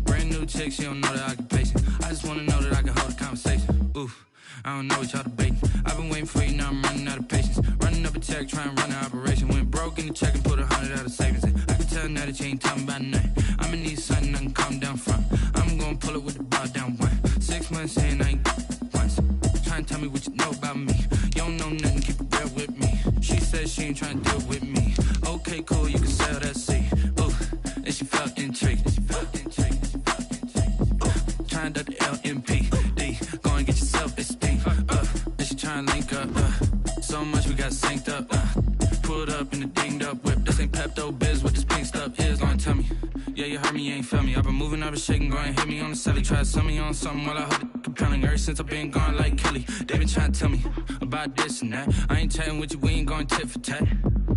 Brand new chick, she don't know that I can pace it. I just wanna know that I can hold a conversation. Oof, I don't know what y'all debating. I've been waiting for you, now I'm running out of patience. Running up a check, trying to run an operation. Went broke in the check and put 100 out of savings in. I can tell now that you ain't talking about nothing. I'ma need something I can calm down from. I'm gonna pull it with the bar down one. 6 months in, I ain't once. Trying to tell me what you know about me. You don't know nothing, keep it real with me. She said she ain't trying to deal with me. Okay, cool, you can sell that seed. Ooh, and she felt intrigued. Trying to the LMPD. Go and get yourself esteem. And she trying to link up. So much we got synced up. Pulled up in the dinged up whip. This ain't Pepto Biz, what this pink stuff is. Long tell me. Yeah, you heard me, you ain't felt me. I've been moving, I've been shaking, go and hit me on the celly. Try to sell me on something while I hold it compelling. Ever since I've been gone like Kelly, they been trying to tell me about this and that. I ain't chatting with you, we ain't going tit for tat.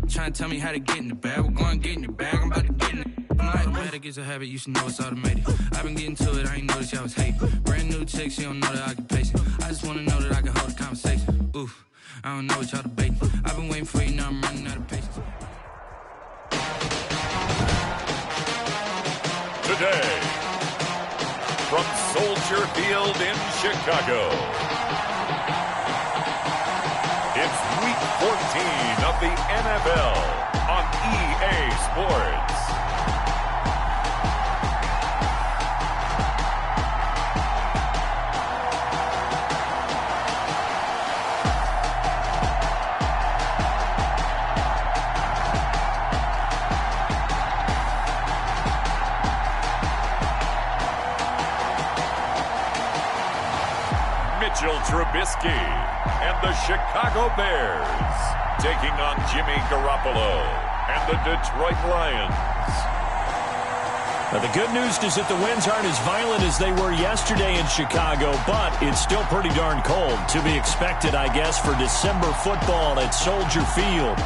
Trying to tell me how to get in the bag. We're going to get in the bag, I'm about to get in it. I'm automatic, it's a habit, you should know it's automated. I've been getting to it, I ain't noticed y'all was hating. Brand new chick, she don't know that I can pace it. I just wanna know that I can hold a conversation. Oof, I don't know what y'all debating. I've been waiting for you, now I'm running out of patience. Today, from Soldier Field in Chicago, it's Week 14 of the NFL on EA Sports. Trubisky and the Chicago Bears taking on Jimmy Garoppolo and the Detroit Lions. Now, the good news is that the winds aren't as violent as they were yesterday in Chicago, but it's still pretty darn cold. To be expected, I guess, for December football at Soldier Field.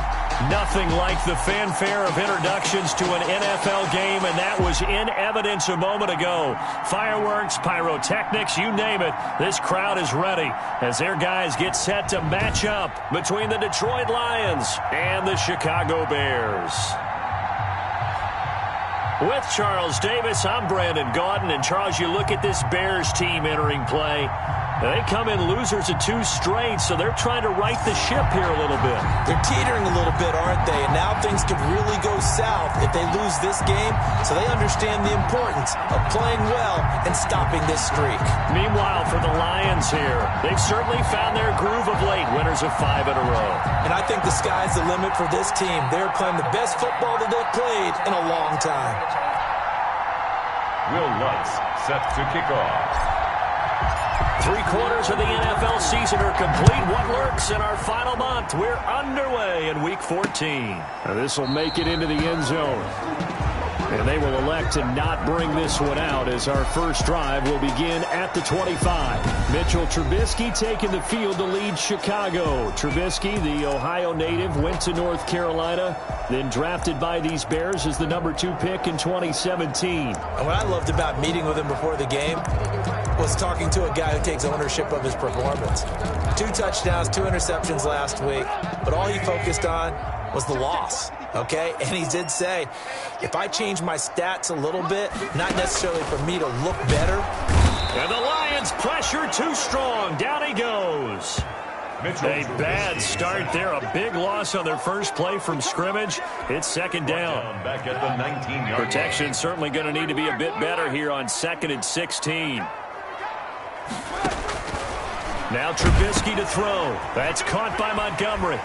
Nothing like the fanfare of introductions to an NFL game, and that was in evidence a moment ago. Fireworks, pyrotechnics, you name it. This crowd is ready as their guys get set to match up between the Detroit Lions and the Chicago Bears. With Charles Davis, I'm Brandon Gaudin. And, Charles, you look at this Bears team entering play. They come in losers of 2 straight, so they're trying to right the ship here a little bit. They're teetering a little bit, aren't they? And now things could really go south if they lose this game, so they understand the importance of playing well and stopping this streak. Meanwhile, for the Lions here, they've certainly found their groove of late, winners of 5 in a row. And I think the sky's the limit for this team. They're playing the best football that they've played in a long time. Will Lutz set to kick off. 3 quarters of the NFL season are complete. What lurks in our final month? We're underway in Week 14. This will make it into the end zone. And they will elect to not bring this one out as our first drive will begin at the 25. Mitchell Trubisky taking the field to lead Chicago. Trubisky, the Ohio native, went to North Carolina, then drafted by these Bears as the number 2 pick in 2017. And what I loved about meeting with him before the game was talking to a guy who takes ownership of his performance. 2 touchdowns, 2 interceptions last week, but all he focused on was the loss. Okay, and he did say, if I change my stats a little bit, not necessarily for me to look better. And the Lions pressure too strong. Down he goes. A bad start there. A big loss on their first play from scrimmage. It's second down. Back at the 19-yard line. Protection certainly going to need to be a bit better here on 2nd and 16. Now Trubisky to throw. That's caught by Montgomery.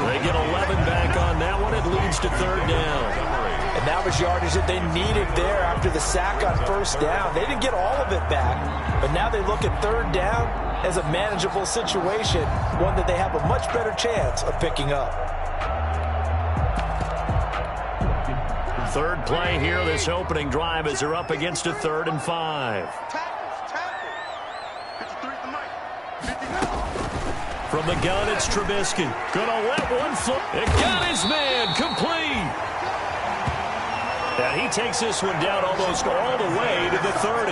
They get 11 back on that one. It leads to 3rd down. And that was yardage that they needed there after the sack on 1st down. They didn't get all of it back, but now they look at 3rd down as a manageable situation, one that they have a much better chance of picking up. 3rd play here, this opening drive, as they're up against a 3rd and 5. From the gun, it's Trubisky. Gonna let one flip. It got his man complete. And he takes this one down almost all the way to the 30.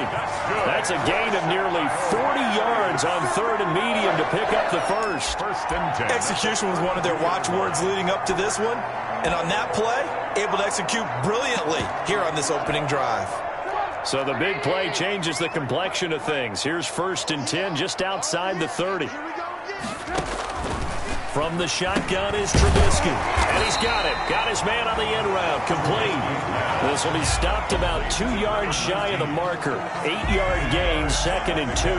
That's a gain of nearly 40 yards on 3rd and medium to pick up the first. First and 10. Execution was one of their watchwords leading up to this one. And on that play, able to execute brilliantly here on this opening drive. So the big play changes the complexion of things. Here's 1st and 10 just outside the 30. From the shotgun is Trubisky. And he's got it. Got his man on the end route. Complete. This will be stopped about 2 yards shy of the marker. 8-yard gain, 2nd and 2.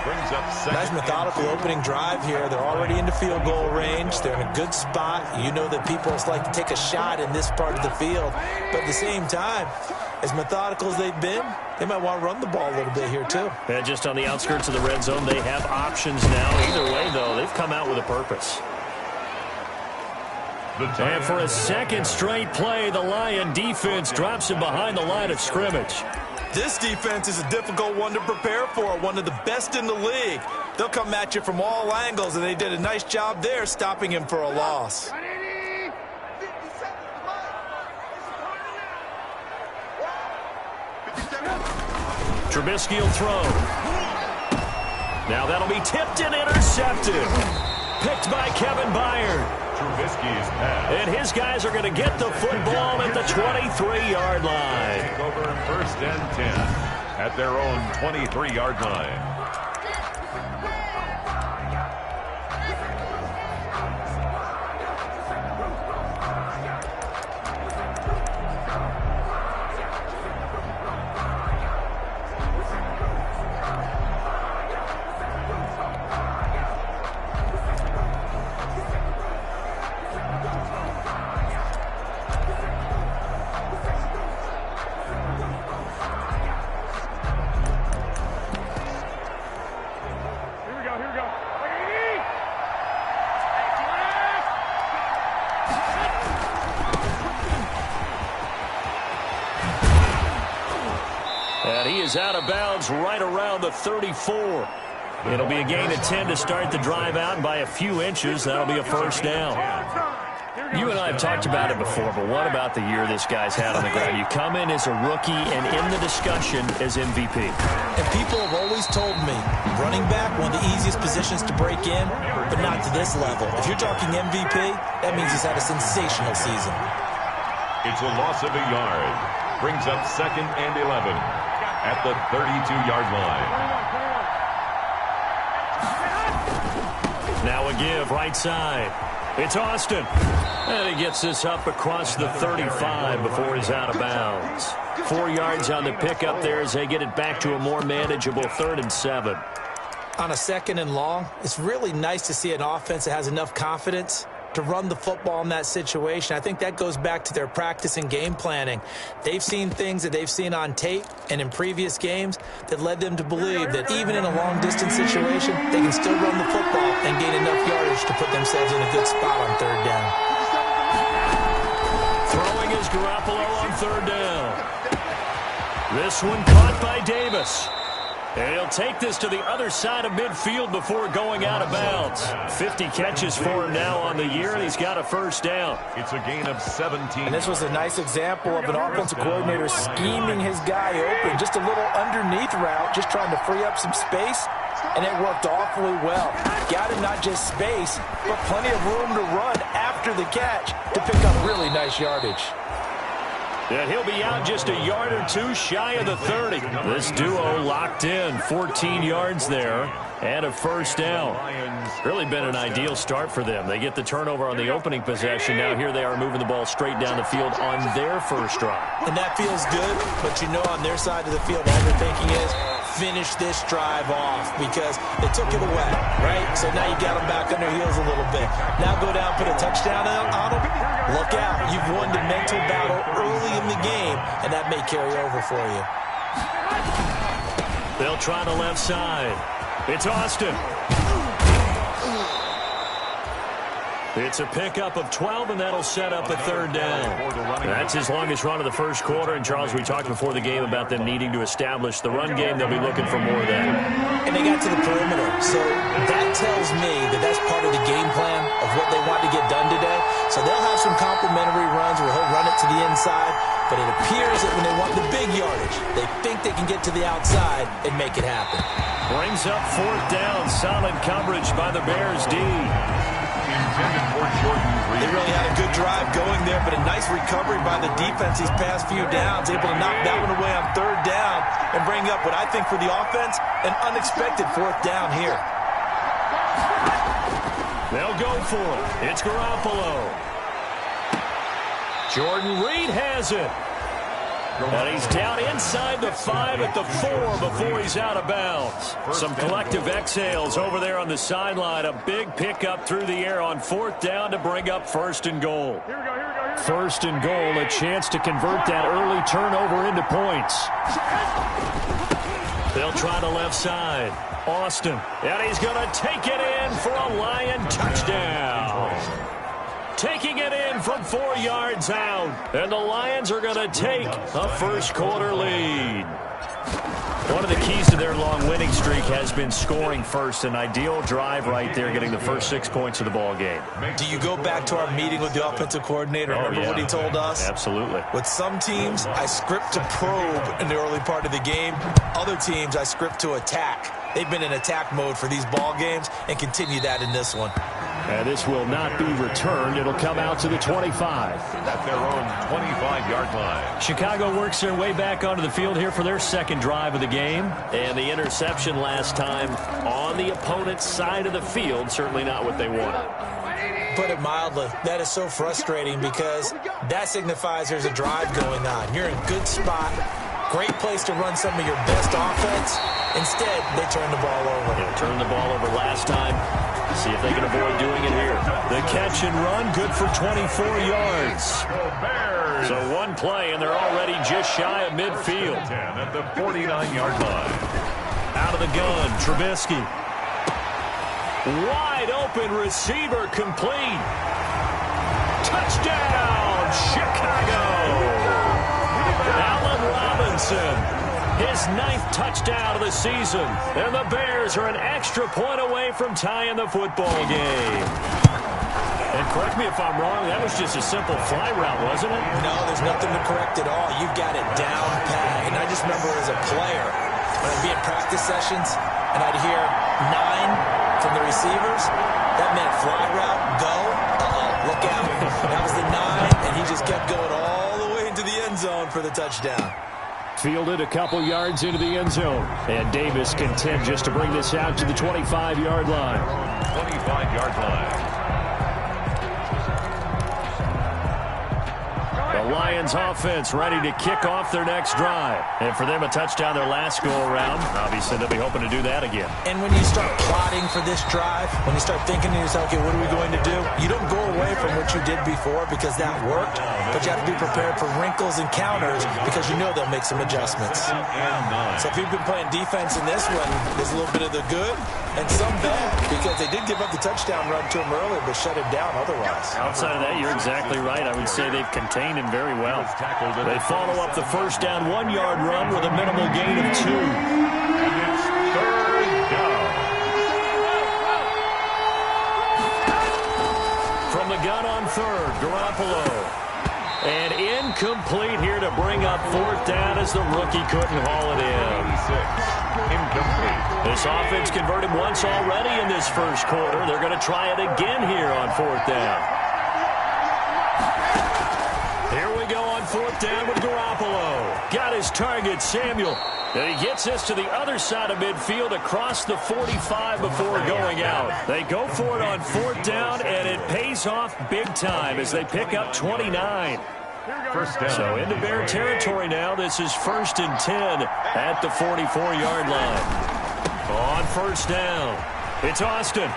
Brings up second. Nice methodical opening drive here. They're already into field goal range. They're in a good spot. You know that people just like to take a shot in this part of the field. But at the same time, as methodical as they've been, they might want to run the ball a little bit here too. And just on the outskirts of the red zone, they have options now. Either way, though, they've come out with a purpose. And for a second straight play, the Lion defense drops him behind the line of scrimmage. This defense is a difficult one to prepare for, one of the best in the league. They'll come at you from all angles, and they did a nice job there stopping him for a loss. Trubisky will throw. Now that'll be tipped and intercepted. Picked by Kevin Byard. Trubisky's pass. And his guys are going to get the football at the 23-yard line. Take over 1st and 10 at their own 23-yard line. Out of bounds right around the 34. It'll be a gain of 10 to start the drive out, and by a few inches, that'll be a 1st down. You and I have talked about it before, but what about the year this guy's had on the ground? You come in as a rookie and in the discussion as MVP. And people have always told me, running back, one of the easiest positions to break in, but not to this level. If you're talking MVP, that means he's had a sensational season. It's a loss of a yard. Brings up 2nd and 11. At the 32-yard line. Now a give right side. It's Austin. And he gets this up across the 35 before he's out of bounds. 4 yards on the pickup there as they get it back to a more manageable 3rd and 7. On a 2nd and long, it's really nice to see an offense that has enough confidence to run the football in that situation. I think that goes back to their practice and game planning. They've seen things that they've seen on tape and in previous games that led them to believe that even in a long-distance situation, they can still run the football and gain enough yardage to put themselves in a good spot on 3rd down. Throwing is Garoppolo on 3rd down. This one caught by Davis. And he'll take this to the other side of midfield before going out of bounds. 50 catches for him now on the year, and he's got a 1st down. It's a gain of 17. And this was a nice example of an offensive coordinator scheming his guy open. Just a little underneath route, just trying to free up some space, and it worked awfully well. Got him not just space, but plenty of room to run after the catch to pick up really nice yardage. And he'll be out just a yard or two shy of the 30. This duo locked in, 14 yards there, and a 1st down. Really been an ideal start for them. They get the turnover on the opening possession. Now here they are moving the ball straight down the field on their 1st drive. And that feels good, but you know on their side of the field, all they're thinking is, finish this drive off because they took it away, right? So now you got them back on their heels a little bit. Now go down, put a touchdown on them. Look out. You've won the mental battle early in the game, and that may carry over for you. They'll try the left side. It's Austin. It's a pickup of 12, and that'll set up a third down. That's his longest run of the first quarter. And, Charles, we talked before the game about them needing to establish the run game. They'll be looking for more of that. And they got to the perimeter. So that tells me that that's part of the game plan of what they want to get done today. So they'll have some complimentary runs where he'll run it to the inside. But it appears that when they want the big yardage, they think they can get to the outside and make it happen. Brings up fourth down. Solid coverage by the Bears D. They really had a good drive going there, but a nice recovery by the defense these past few downs, able to knock that one away on third down and bring up what I think for the offense, an unexpected fourth down here. They'll go for it. It's Garoppolo. Jordan Reed has it. And he's down inside the 5 at the 4 before he's out of bounds. Some collective exhales over there on the sideline. A big pickup through the air on fourth down to bring up first and goal. First and goal, a chance to convert that early turnover into points. They'll try the left side. Austin, and he's going to take it in for a Lion touchdown. Taking it in from 4 yards out. And the Lions are going to take a first quarter lead. One of the keys to their long winning streak has been scoring first. An ideal drive right there, getting the first 6 points of the ball game. Do you go back to our meeting with the offensive coordinator? Remember what he told us? Absolutely. With some teams, I script to probe in the early part of the game. Other teams, I script to attack. They've been in attack mode for these ball games and continue that in this one. And this will not be returned. It'll come out to the 25. At their own 25-yard line. Chicago works their way back onto the field here for their second drive of the game. And the interception last time on the opponent's side of the field, certainly not what they wanted. Put it mildly, that is so frustrating because that signifies there's a drive going on. You're in a good spot. Great place to run some of your best offense. Instead, they turn the ball over. Yeah, turned the ball over last time. See if they can avoid doing it here. The catch and run, good for 24 yards. So one play, and they're already just shy of midfield. At the 49-yard line. Out of the gun, Trubisky. Wide open receiver complete. Touchdown, Chicago. Allen Robinson. His 9th touchdown of the season. And the Bears are an extra point away from tying the football game. And correct me if I'm wrong, that was just a simple fly route, wasn't it? No, there's nothing to correct at all. You've got it down pat. And I just remember as a player, when I'd be in practice sessions, and I'd hear 9 from the receivers, that meant fly route, go, look out. That was the 9, and he just kept going all the way into the end zone for the touchdown. Fielded a couple yards into the end zone. And Davis content just to bring this out to the 25-yard line. 25-yard line. The Lions offense ready to kick off their next drive. And for them, a touchdown their last go-around. Obviously, they'll be hoping to do that again. And when you start plotting for this drive, when you start thinking to yourself, okay, what are we going to do? You don't go away from what you did before because that worked, but you have to be prepared for wrinkles and counters because you know they'll make some adjustments. So if you've been playing defense in this one, there's a little bit of the good and some bad because they did give up the touchdown run to him earlier, but shut it down otherwise. Outside of that, you're exactly right. I would say they've contained him very well. They follow up the first down 1-yard run with a minimal gain of 2. And it's third down. From the gun on third, Garoppolo. And incomplete here to bring up fourth down as the rookie couldn't haul it in. Incomplete. This offense converted once already in this first quarter. They're going to try it again here on fourth down. Here we go on fourth down with Garoppolo. Got his target, Samuel. And he gets this to the other side of midfield across the 45 before going out. They go for it on fourth down, and it pays off big time as they pick up 29. First down. So into Bear territory now. This is 1st and 10 at the 44-yard line. On first down, it's Austin.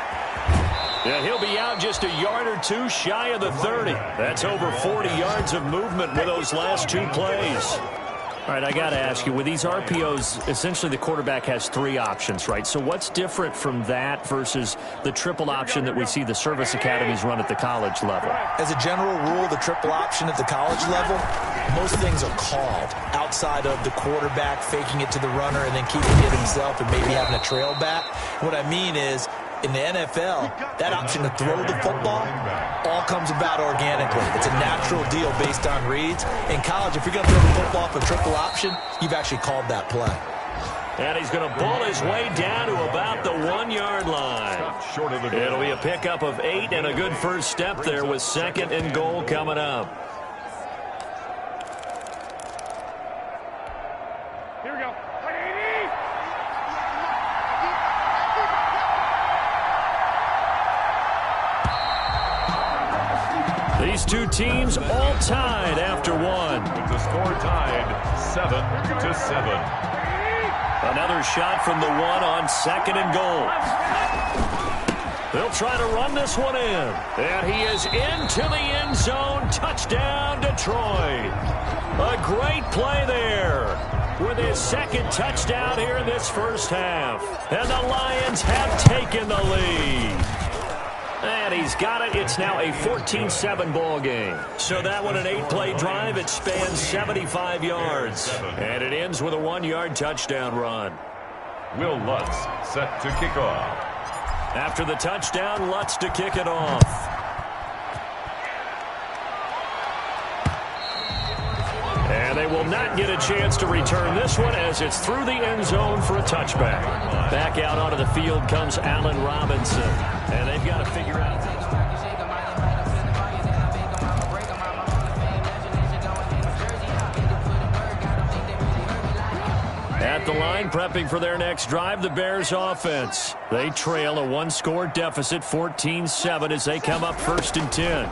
Yeah, he'll be out just a yard or two shy of the 30. That's over 40 yards of movement with those last 2 plays. All right, I got to ask you, with these RPOs, essentially the quarterback has 3 options, right? So what's different from that versus the triple option that we see the service academies run at the college level? As a general rule, the triple option at the college level, most things are called outside of the quarterback faking it to the runner and then keeping it himself and maybe having a trail back. What I mean is, in the NFL, that option to throw the football all comes about organically. It's a natural deal based on reads. In college, if you're going to throw the football off a triple option, you've actually called that play. And he's going to ball his way down to about the 1-yard line. It'll be a pickup of 8 and a good first step there with 2nd and goal coming up. Here we go. These two teams all tied after 1. With the score tied 7-7. Another shot from the 1 on 2nd and goal. They'll try to run this one in. And he is into the end zone. Touchdown, Detroit. A great play there with his 2nd touchdown here in this first half. And the Lions have taken the lead. And he's got it. It's now a 14-7 ball game. So that one, an 8-play drive. It spans 75 yards. And it ends with a 1-yard touchdown run. Will Lutz set to kick off. After the touchdown, Lutz to kick it off. And they will not get a chance to return this one as it's through the end zone for a touchback. Back out onto the field comes Allen Robinson. And they've got to figure out things. At the line, prepping for their next drive, the Bears offense. They trail a 1-score deficit, 14-7, as they come up 1st and 10.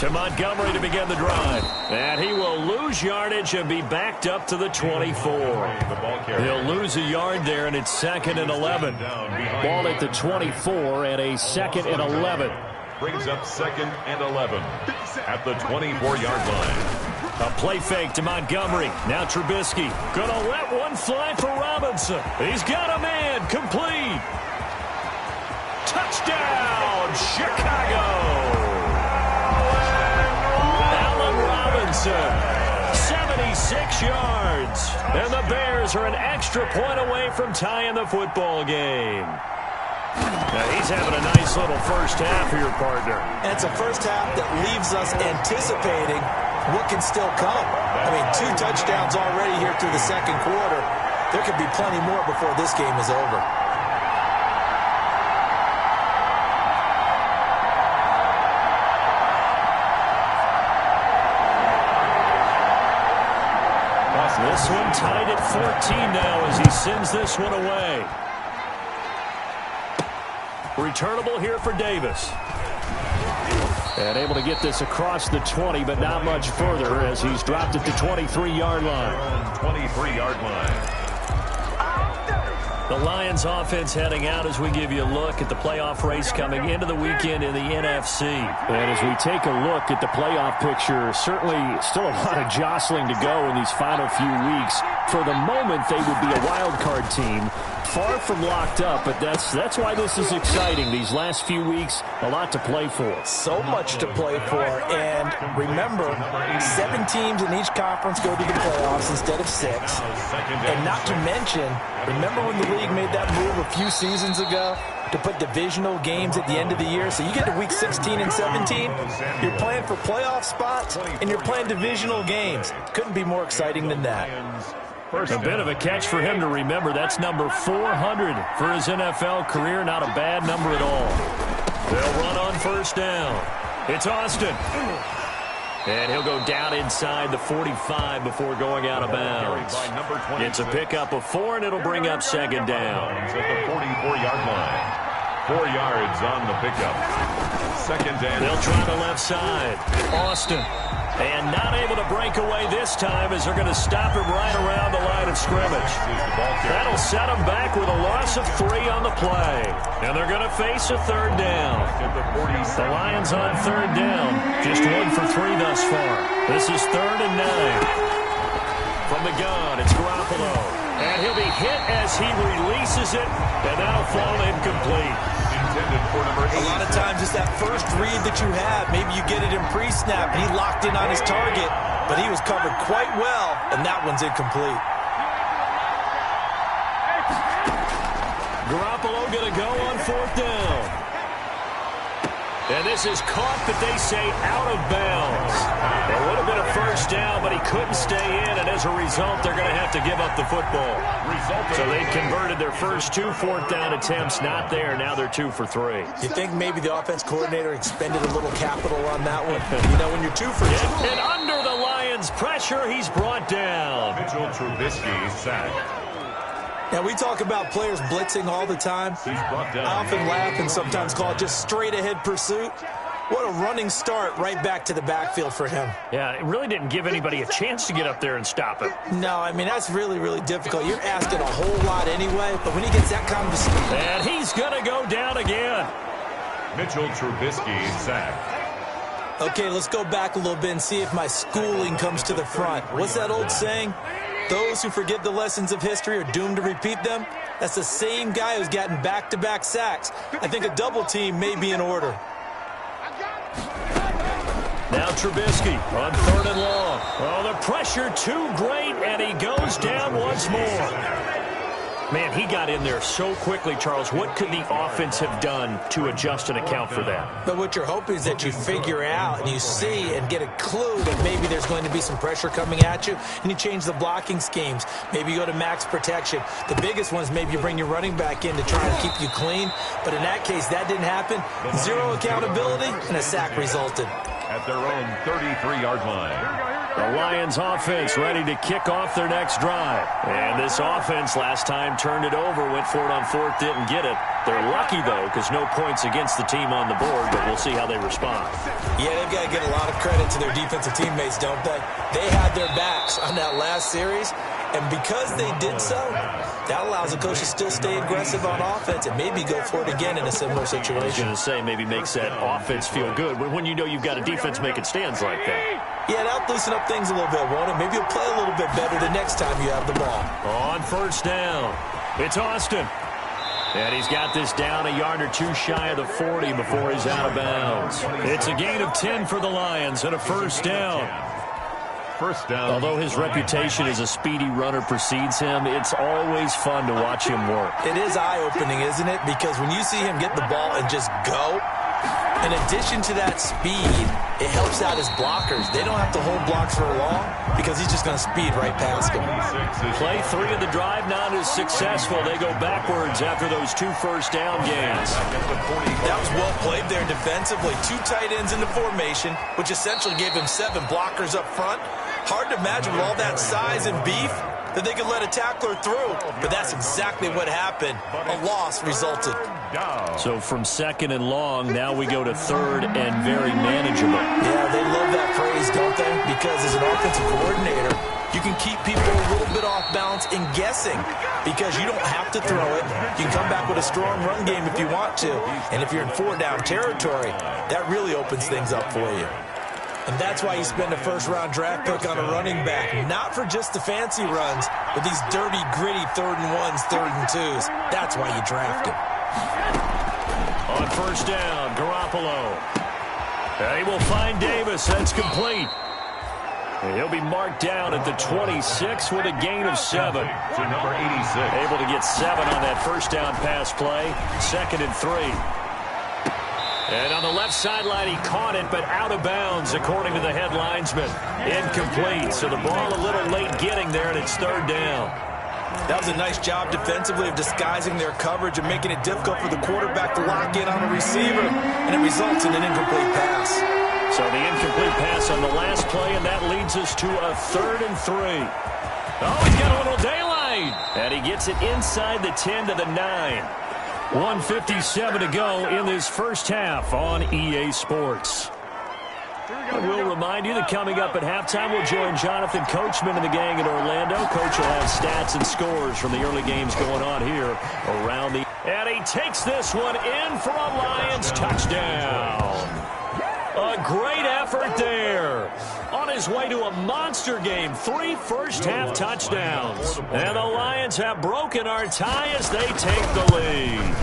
To Montgomery to begin the drive. And he will lose yardage and be backed up to the 24. He'll lose a yard there, and it's 2nd and 11. Ball at the 24 and a 2nd and 11. Brings up 2nd and 11 at the 24-yard line. A play fake to Montgomery. Now Trubisky. Gonna let one fly for Robinson. He's got a man. Complete. Touchdown, Chicago. 76 yards. And the Bears are an extra point away from tying the football game. Now he's having a nice little first half here, partner. And it's a first half that leaves us anticipating what can still come. I mean, 2 touchdowns already here through the 2nd quarter. There could be plenty more before this game is over. This one tied at 14 now as he sends this one away. Returnable here for Davis. And able to get this across the 20, but not much further as he's dropped at the 23-yard line. 23-yard line. The Lions offense heading out as we give you a look at the playoff race coming into the weekend in the NFC. And as we take a look at the playoff picture, certainly still a lot of jostling to go in these final few weeks. For the moment, they would be a wild card team. Far from locked up, but that's why this is exciting. These last few weeks, a lot to play for. So much to play for. And remember, 7 teams in each conference go to the playoffs instead of 6. And not to mention, remember when the league made that move a few seasons ago to put divisional games at the end of the year? So you get to week 16 and 17, you're playing for playoff spots, and you're playing divisional games. Couldn't be more exciting than that. A bit of a catch for him to remember. That's number 400 for his NFL career. Not a bad number at all. They'll run on first down. It's Austin. And he'll go down inside the 45 before going out of bounds. It's a pickup of 4, and it'll bring up 2nd down. At the 44-yard line. 4 yards on the pickup. 2nd down. They'll try the left side. Austin. And not able to break away this time as they're going to stop him right around the line of scrimmage. That'll set him back with a loss of 3 on the play. And they're going to face a 3rd down. The Lions on 3rd down. Just 1 for 3 thus far. This is 3rd and 9. From the the gun. It's Garoppolo. And he'll be hit as he releases it, and that'll fall incomplete. Intended for number 8. A lot of times it's that first read that you have. Maybe you get it in pre-snap, and he locked in on his target, but he was covered quite well, and that one's incomplete. Garoppolo going to go on 4th down. And this is caught, but they say out of bounds. It would have been a first down, but he couldn't stay in, and as a result, they're going to have to give up the football. So they converted their first 2 4th down attempts, not there. Now they're 2 for 3. You think maybe the offense coordinator expended a little capital on that one? You know, when you're 2 for 2. And under the Lions' pressure, he's brought down. Mitchell Trubisky sacked. Now, we talk about players blitzing all the time. I often laugh and sometimes call it just straight-ahead pursuit. What a running start right back to the backfield for him. Yeah, it really didn't give anybody a chance to get up there and stop him. No, I mean, that's really, really difficult. You're asking a whole lot anyway, but when he gets that kind of speed. And he's going to go down again. Mitchell Trubisky sacked. Okay, let's go back a little bit and see if my schooling comes to the front. What's that old saying? Those who forget the lessons of history are doomed to repeat them. That's the same guy who's gotten back-to-back sacks. I think a double team may be in order. Now Trubisky on 3rd and long. Oh, the pressure too great, and he goes down once more. Man, he got in there so quickly, Charles. What could the offense have done to adjust and account for that? But what you're hoping is that you figure out and you see and get a clue that maybe there's going to be some pressure coming at you, and you change the blocking schemes. Maybe you go to max protection. The biggest one is maybe you bring your running back in to try and keep you clean. But in that case, that didn't happen. 0 accountability, and a sack resulted. At their own 33-yard line. The Lions offense ready to kick off their next drive. And this offense last time turned it over, went for it on 4th, didn't get it. They're lucky, though, because no points against the team on the board, but we'll see how they respond. Yeah, they've got to get a lot of credit to their defensive teammates, don't they? They had their backs on that last series, and because they did so, that allows the coach to still stay aggressive on offense and maybe go for it again in a similar situation. I was going to say, maybe makes that offense feel good when you know you've got a defense making stands like that. Yeah, that'll loosen up things a little bit, won't it? Maybe you'll play a little bit better the next time you have the ball. On 1st down, it's Austin. And he's got this down a yard or 2 shy of the 40 before he's out of bounds. It's a gain of 10 for the Lions and a 1st down. First down. Although his reputation as a speedy runner precedes him, it's always fun to watch him work. It is eye-opening, isn't it? Because when you see him get the ball and just go, in addition to that speed, it helps out his blockers. They don't have to hold blocks for long because he's just going to speed right past them. Play 3 of the drive not as successful. They go backwards after those 2 first down gains. That was well played there defensively. 2 tight ends in the formation, which essentially gave him 7 blockers up front. Hard to imagine with all that size and beef that they could let a tackler through, but that's exactly what happened. A loss resulted. So from 2nd and long, now we go to 3rd and very manageable. Yeah, they love that phrase, don't they? Because as an offensive coordinator, you can keep people a little bit off balance and guessing because you don't have to throw it. You can come back with a strong run game if you want to. And if you're in 4-down territory, that really opens things up for you. And that's why you spend a first-round draft pick on a running back, not for just the fancy runs, but these dirty, gritty 3rd and 1s, 3rd and 2s. That's why you draft him. On 1st down, Garoppolo. And he will find Davis. That's complete. And he'll be marked down at the 26 with a gain of 7. To number 86. Able to get 7 on that 1st down pass play. 2nd and 3. And on the left sideline, he caught it, but out of bounds, according to the head linesman. Incomplete, so the ball a little late getting there, and it's 3rd down. That was a nice job defensively of disguising their coverage and making it difficult for the quarterback to lock in on a receiver, and it results in an incomplete pass. So the incomplete pass on the last play, and that leads us to a 3rd and 3. Oh, he's got a little daylight, and he gets it inside the 10 to the 9. 1:57 to go in this first half on EA Sports. We'll remind you that coming up at halftime, we'll join Jonathan Coachman and the gang in Orlando. Coach will have stats and scores from the early games going on here around the... And he takes this one in for a Lions touchdown. A great effort there on his way to a monster game. 3 first-half touchdowns. And the Lions have broken our tie as they take the lead.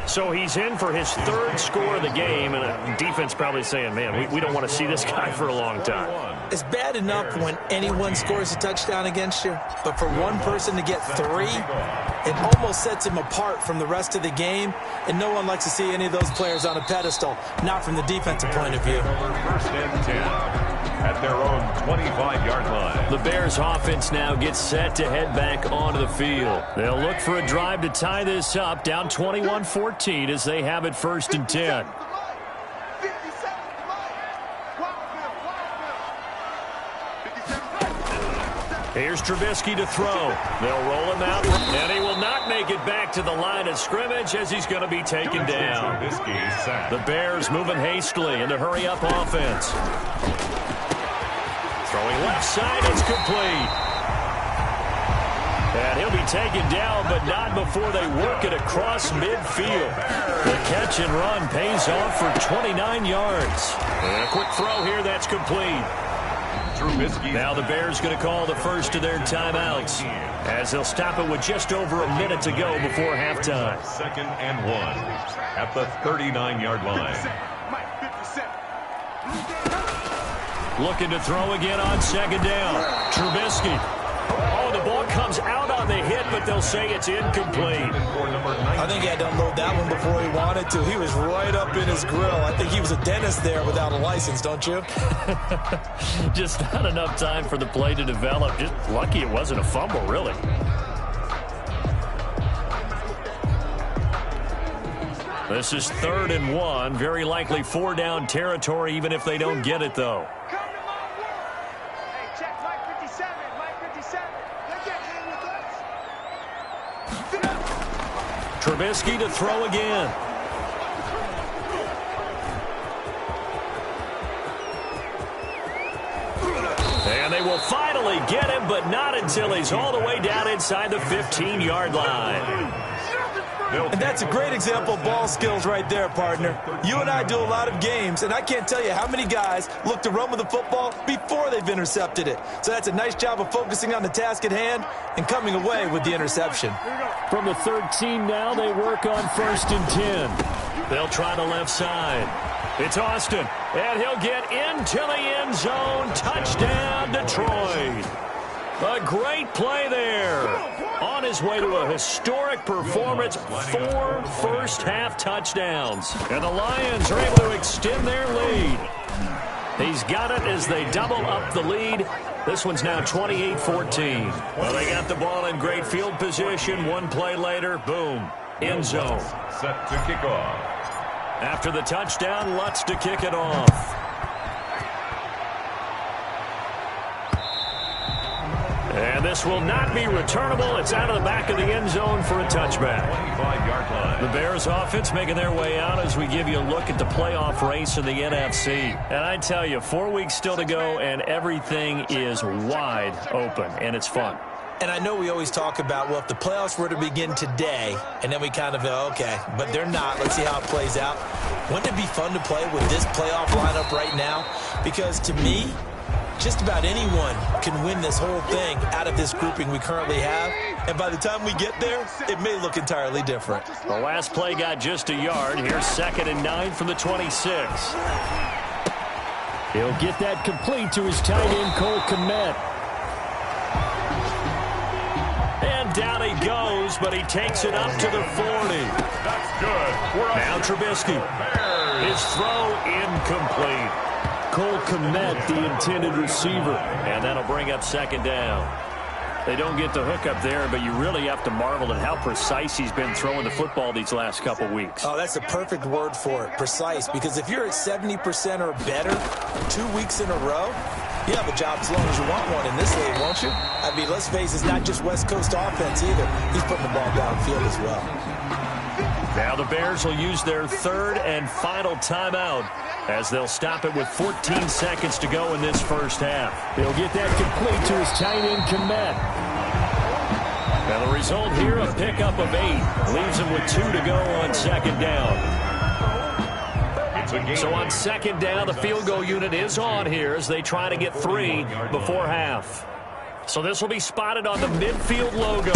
So he's in for his 3rd score of the game, and the defense probably saying, man, we don't want to see this guy for a long time. It's bad enough when anyone scores a touchdown against you, but for one person to get 3, it almost sets him apart from the rest of the game, and no one likes to see any of those players on a pedestal, not from the defensive point of view. First and 10 at their own 25-yard line. The Bears offense now gets set to head back onto the field. They'll look for a drive to tie this up, down 21-14 as they have it 1st and 10. Here's Trubisky to throw. They'll roll him out, and he will not make it back to the line of scrimmage as he's going to be taken down. The Bears moving hastily in the hurry-up offense. Throwing left side, it's complete. And he'll be taken down, but not before they work it across midfield. The catch and run pays off for 29 yards. And a quick throw here, that's complete. Now the Bears going to call the first of their timeouts as they'll stop it with just over a minute to go before halftime. 2nd and 1 at the 39-yard line. Looking to throw again on 2nd down. Trubisky. Oh, the ball comes out on the hit, but they'll say it's incomplete. I think he had to unload that one before he wanted to. He was right up in his grill. I think he was a dentist there without a license, don't you? Just not enough time for the play to develop. Just lucky it wasn't a fumble, really. This is 3rd and 1. Very likely 4-down territory, even if they don't get it, though. Trubisky to throw again. And they will finally get him, but not until he's all the way down inside the 15-yard line. And that's a great example of ball skills right there, partner. You and I do a lot of games, and I can't tell you how many guys look to run with the football before they've intercepted it. So that's a nice job of focusing on the task at hand and coming away with the interception. From the 13 now, they work on 1st and 10. They'll try the left side. It's Austin, and he'll get into the end zone. Touchdown, Detroit. A great play there. On his way to a historic performance, 4 first-half touchdowns. And the Lions are able to extend their lead. He's got it as they double up the lead. This one's now 28-14. Well, they got the ball in great field position. One play later, boom, end zone. Set to kick off. After the touchdown, Lutz to kick it off. And this will not be returnable. It's out of the back of the end zone for a touchback. 25-yard line. The Bears offense making their way out as we give you a look at the playoff race in the NFC. And I tell you, 4 weeks still to go, and everything is wide open, and it's fun. And I know we always talk about, well, if the playoffs were to begin today, and then we kind of go, okay, but they're not. Let's see how it plays out. Wouldn't it be fun to play with this playoff lineup right now? Because to me, just about anyone can win this whole thing out of this grouping we currently have. And by the time we get there, it may look entirely different. The last play got just a yard. Here's 2nd and 9 from the 26. He'll get that complete to his tight end, Cole Kmet. And down he goes, but he takes it up to the 40. That's good. Now Trubisky. His throw incomplete. Cole Kmet, the intended receiver. And that'll bring up 2nd down. They don't get the hook up there, but you really have to marvel at how precise he's been throwing the football these last couple weeks. Oh, that's the perfect word for it, precise. Because if you're at 70% or better 2 weeks in a row, you have a job as long as you want one in this league, won't you? I mean, let's face it, it's not just West Coast offense either. He's putting the ball downfield as well. Now the Bears will use their 3rd and final timeout as they'll stop it with 14 seconds to go in this first half. He'll get that complete to his tight end, Kmet. Now the result here, a pickup of 8. Leaves him with 2 to go on 2nd down. It's So on second down, the field goal unit is on here as they try to get 3 before half. So this will be spotted on the midfield logo.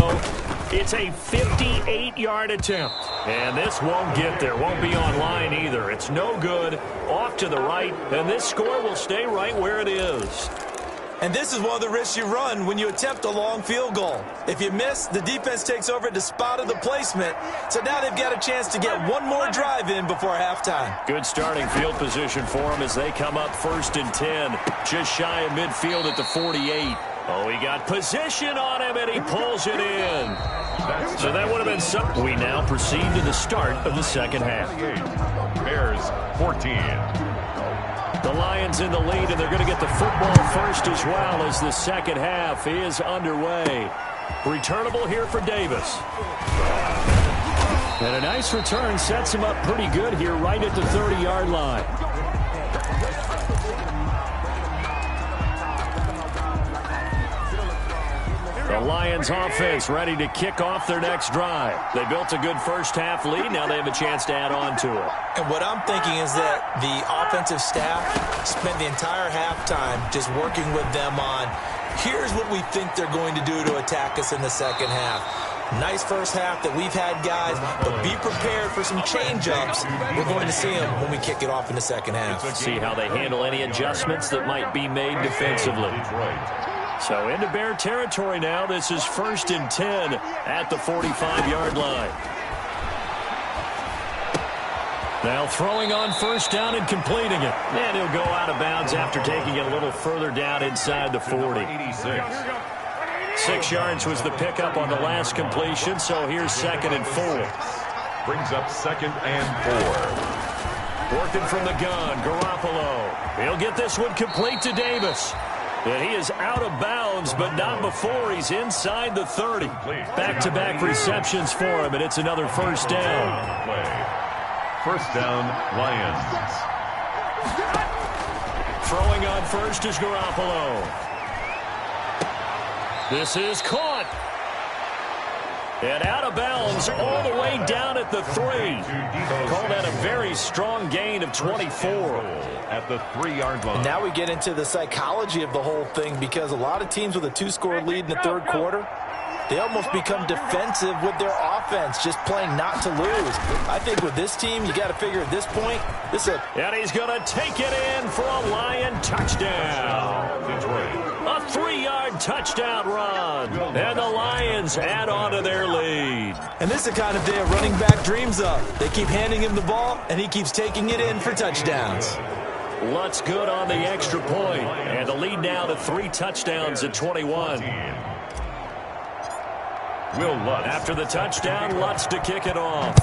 It's a 58-yard attempt. And this won't get there. Won't be on line either. It's no good. Off to the right. And this score will stay right where it is. And this is one of the risks you run when you attempt a long field goal. If you miss, the defense takes over at the spot of the placement. So now they've got a chance to get one more drive in before halftime. Good starting field position for them as they come up 1st and 10. Just shy of midfield at the 48. Oh, he got position on him, and he pulls it in. So that would have been something. We now proceed to the start of the second half. Bears 14. The Lions in the lead, and they're going to get the football first as well as the second half is underway. Returnable here for Davis. And a nice return sets him up pretty good here right at the 30-yard line. The Lions offense ready to kick off their next drive. They built a good first-half lead. Now they have a chance to add on to it. And what I'm thinking is that the offensive staff spent the entire halftime just working with them on, here's what we think they're going to do to attack us in the second half. Nice first half that we've had, guys, but be prepared for some change-ups. We're going to see them when we kick it off in the second half. See how they handle any adjustments that might be made defensively. So into Bear territory now. This is 1st and 10 at the 45-yard line. Now throwing on first down and completing it. And he'll go out of bounds after taking it a little further down inside the 40. 6 yards was the pickup on the last completion, so here's 2nd and 4. Brings up 2nd and 4. Working from the gun, Garoppolo. He'll get this one complete to Davis. And he is out of bounds, but not before he's inside the 30. Back-to-back receptions for him, and it's another first down. First down, Lions. Throwing on first is Garoppolo. This is caught. And out of bounds all the way down at the 3. Call that a very strong gain of 24. At the 3-yard line. And now we get into the psychology of the whole thing, because a lot of teams with a 2-score lead in the third quarter, they almost become defensive with their offense, just playing not to lose. I think with this team, you got to figure at this point, this is a... And he's going to take it in for a Lion touchdown. A 3-yard touchdown run. And the Lions add on to their lead. And this is the kind of day a running back dreams of. They keep handing him the ball, and he keeps taking it in for touchdowns. Lutz good on the extra point. And the lead now to 3 touchdowns at 21. Will Lutz. After the touchdown, Lutz to kick it off.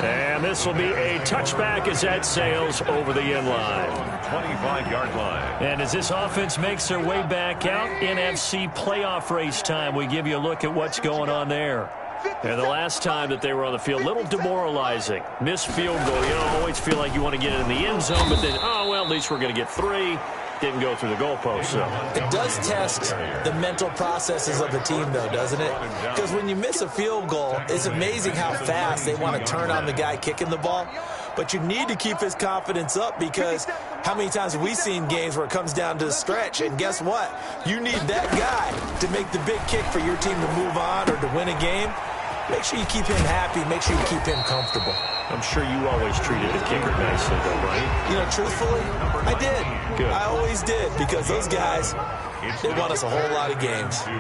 And this will be a touchback as that sails over the end line. 25-yard line. And as this offense makes their way back out, NFC playoff race time, we give you a look at what's going on there. And the last time that they were on the field, a little demoralizing. Missed field goal. You don't always feel like you want to get it in the end zone, but then, oh, well, at least we're going to get 3. Didn't go through the goalpost, so. It does test the mental processes of the team, though, doesn't it? Because when you miss a field goal, it's amazing how fast they want to turn on the guy kicking the ball. But you need to keep his confidence up, because how many times have we seen games where it comes down to the stretch? And guess what? You need that guy to make the big kick for your team to move on or to win a game. Make sure you keep him happy. Make sure you keep him comfortable. I'm sure you always treated the kicker nicely, though, right? You know, truthfully, I did. Good. I always did, because those guys, they won us a whole lot of games. 50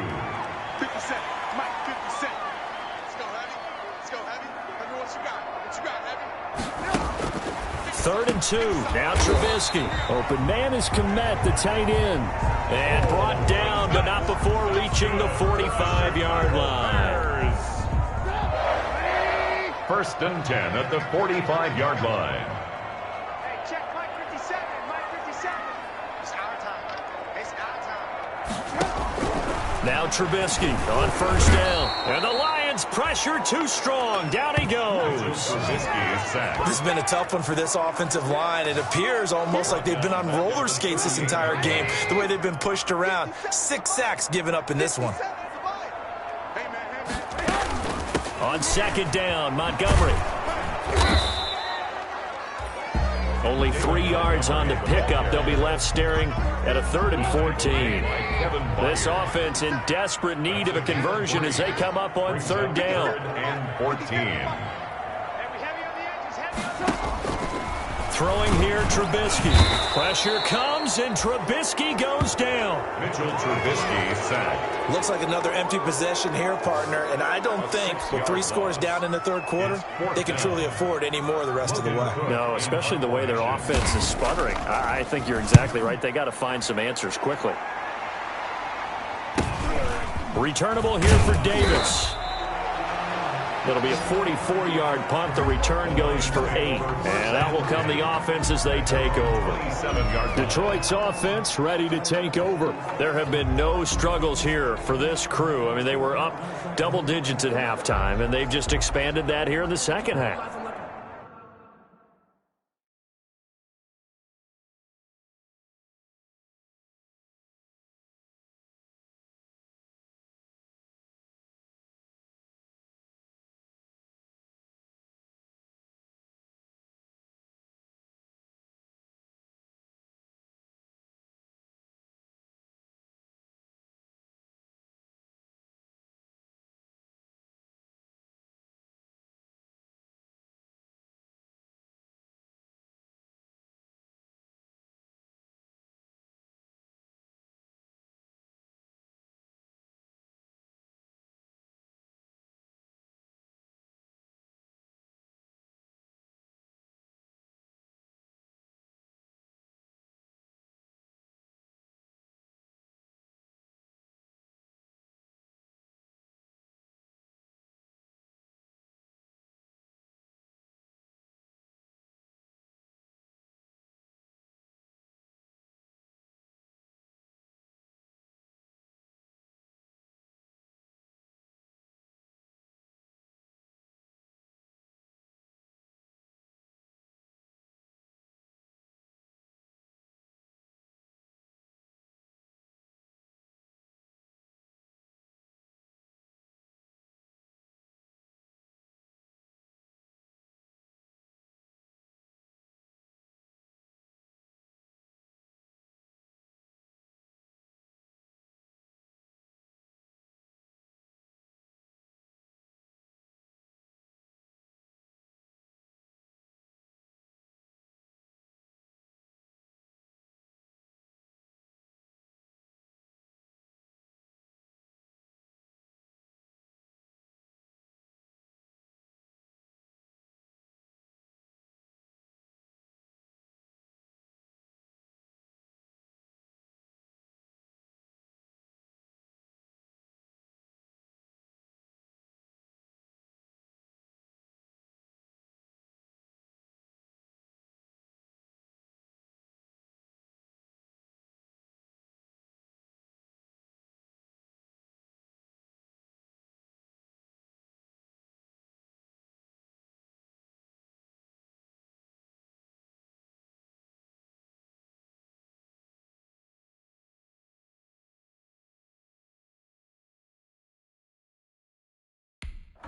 Cent, Mike, 50 Cent. Let's go, Heavy. Let's go, Heavy. Let me what you got. What you got, Heavy? 3rd and 2. Now Trubisky. Open man is Komet, the tight end. And brought down, but not before reaching the 45-yard line. 1st and 10 at the 45-yard line. Hey, check Mike 57. Mike 57. It's our time. It's our time. Now Trubisky on first down. And the Lions pressure too strong. Down he goes. Trubisky is sacked. This has been a tough one for this offensive line. It appears almost like they've been on roller skates this entire game, the way they've been pushed around. 6 sacks given up in this one. On second down, Montgomery. Only 3 yards on the pickup. They'll be left staring at a 3rd and 14. This offense in desperate need of a conversion as they come up on 3rd down. And 14. Throwing here, Trubisky. Pressure comes, and Trubisky goes down. Mitchell Trubisky sacked. Looks like another empty possession here, partner, and I don't think with 3 scores down in the 3rd quarter, they can truly afford any more the rest of the way. No, especially the way their offense is sputtering. I think you're exactly right. They got to find some answers quickly. Returnable here for Davis. It'll be a 44-yard punt. The return goes for 8. And out will come the offense as they take over. Detroit's offense ready to take over. There have been no struggles here for this crew. I mean, they were up double digits at halftime, and they've just expanded that here in the second half.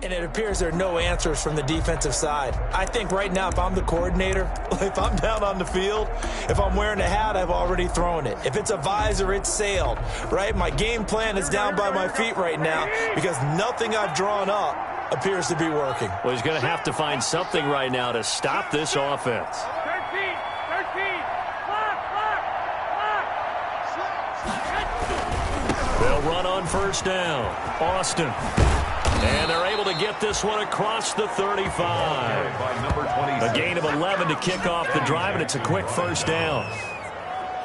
And it appears there are no answers from the defensive side. I think right now, if I'm the coordinator, if I'm down on the field, if I'm wearing a hat, I've already thrown it. If it's a visor, it's sailed, right? My game plan is down by my feet right now because nothing I've drawn up appears to be working. Well, he's going to have to find something right now to stop this offense. 13. They'll run on first down. Austin. And they're able to get this one across the 35. A gain of 11 to kick off the drive, and it's a quick first down.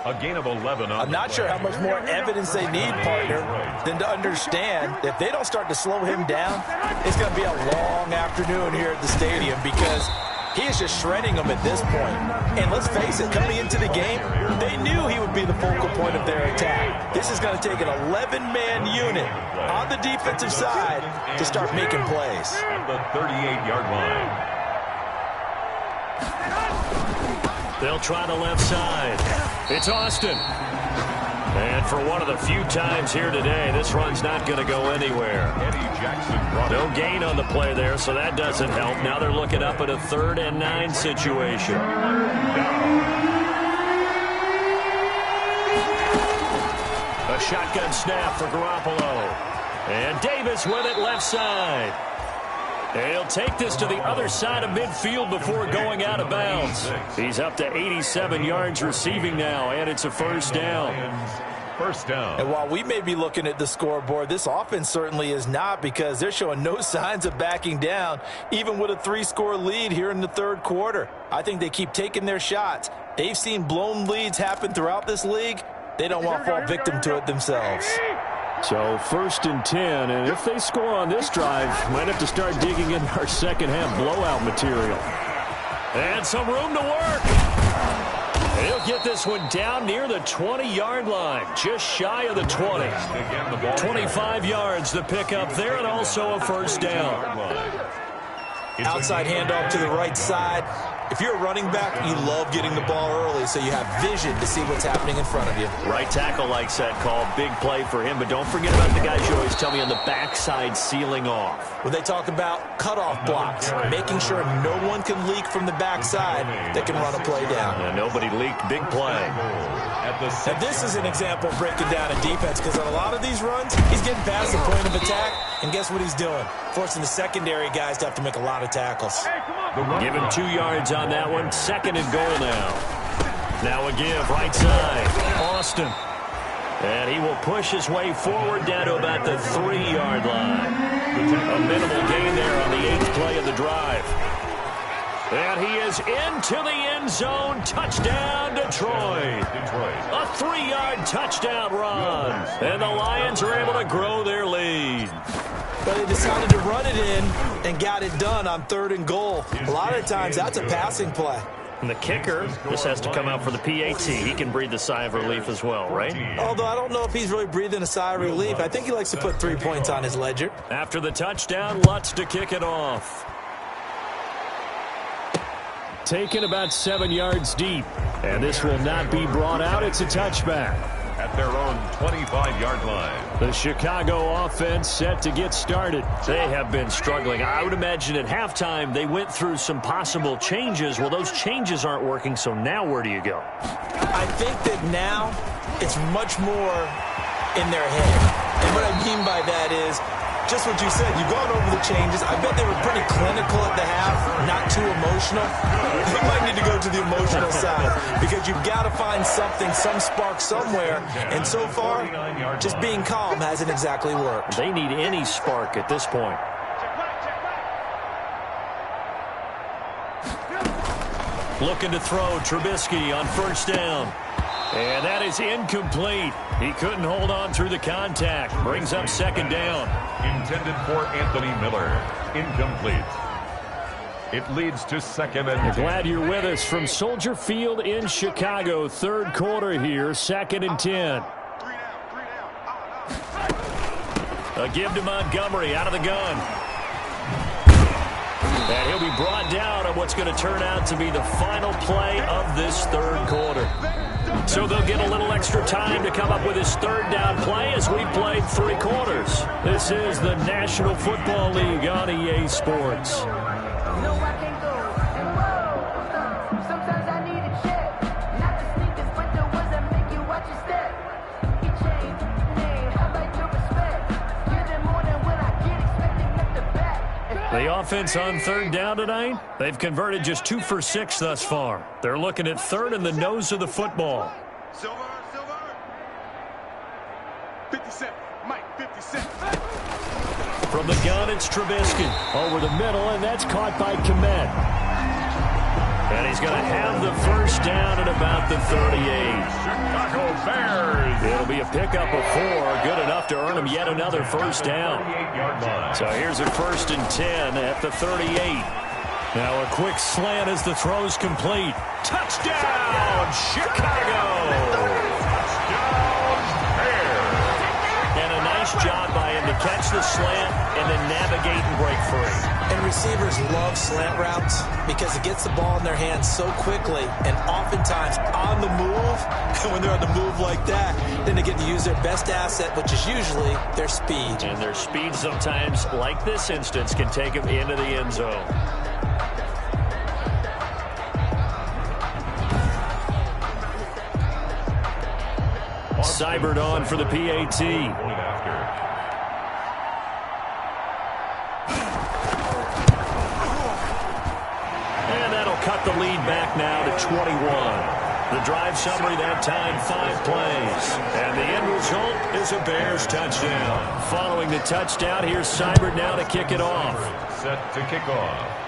A gain of 11. I'm not sure how much more evidence they need, partner, than to understand if they don't start to slow him down, it's going to be a long afternoon here at the stadium because he is just shredding them at this point. And let's face it, coming into the game, they knew he would be the focal point of their attack. This is going to take an 11-man unit on the defensive side to start making plays. At the 38-yard line. They'll try the left side. It's Austin. And for one of the few times here today, this run's not going to go anywhere. No gain on the play there, so that doesn't help. Now they're looking up at a 3rd and 9 situation. A shotgun snap for Garoppolo. And Davis with it left side. And he'll take this to the other side of midfield before going out of bounds. He's up to 87 yards receiving now, and it's a first down. First down. And while we may be looking at the scoreboard, this offense certainly is not, because they're showing no signs of backing down, even with a 3-score lead here in the 3rd quarter. I think they keep taking their shots. They've seen blown leads happen throughout this league. They don't want to fall victim to it themselves. So 1st and 10, and if they score on this drive, might have to start digging in our second-half blowout material. And some room to work. He'll get this one down near the 20-yard line, just shy of the 20. 25 yards the pickup there, and also a first down. Outside handoff to the right side. If you're a running back, you love getting the ball early so you have vision to see what's happening in front of you. Right tackle likes that call. Big play for him, but don't forget about the guys you always tell me on the backside sealing off. When they talk about cutoff blocks, making sure no one can leak from the backside that can run a play down. And nobody leaked. Big play. And this is an example of breaking down a defense, because on a lot of these runs, he's getting past the point of attack, and guess what he's doing? Forcing the secondary guys to have to make a lot of tackles. Give him 2 yards on that one. 2nd and goal now. Now a give, right side. Austin. And he will push his way forward down to about the 3-yard line. A minimal gain there on the 8th play of the drive. And he is into the end zone. Touchdown, Detroit. A 3-yard touchdown run. And the Lions are able to grow their lead. But they decided to run it in and got it done on 3rd and goal. A lot of times, that's a passing play. And the kicker, this has to come out for the PAT. He can breathe a sigh of relief as well, right? Although I don't know if he's really breathing a sigh of relief. I think he likes to put 3 points on his ledger. After the touchdown, Lutz to kick it off. Taken about 7 yards deep. And this will not be brought out. It's a touchback. At their own 25-yard line. The Chicago offense set to get started. They have been struggling. I would imagine at halftime they went through some possible changes. Well, those changes aren't working, so now where do you go? I think that now it's much more in their head. And what I mean by that is just what you said. You've gone over the changes. I bet they were pretty clinical at the half, not too emotional. They might need to go to the emotional side, because you've got to find something, some spark somewhere. And so far, just being calm hasn't exactly worked. They need any spark at this point. Looking to throw, Trubisky on 1st down. And that is incomplete. He couldn't hold on through the contact. Brings up 2nd down. Intended for Anthony Miller. Incomplete. It leads to 2nd and 10. Glad you're with us from Soldier Field in Chicago. 3rd quarter here, 2nd and 10. A give to Montgomery out of the gun. And he'll be brought down on what's going to turn out to be the final play of this 3rd quarter. So they'll get a little extra time to come up with his 3rd down play as we played 3 quarters. This is the National Football League on EA Sports. The offense on 3rd down tonight, they've converted just 2 for 6 thus far. They're looking at 3rd in the nose of the football. Silver. 57. Mike, 57. From the gun, it's Trubisky. Over the middle, and that's caught by Kmet. And he's going to have the 1st down at about the 38. Chicago Bears. It'll be a pickup of 4, good enough to earn him yet another 1st down. So here's a 1st and 10 at the 38. Now a quick slant as the throw's complete. Touchdown, Chicago! Touchdown Bears. And a nice job by him him to catch the slant and then navigate and break free. And receivers love slant routes because it gets the ball in their hands so quickly and oftentimes on the move. And when they're on the move like that, then they get to use their best asset, which is usually their speed. And their speed sometimes, like this instance, can take them into the end zone. Seibert on for the PAT. And that'll cut the lead back now to 21. The drive summary that time, 5 plays. And the end result is a Bears touchdown. Following the touchdown, here's Seibert now to kick it off. Set to kick off.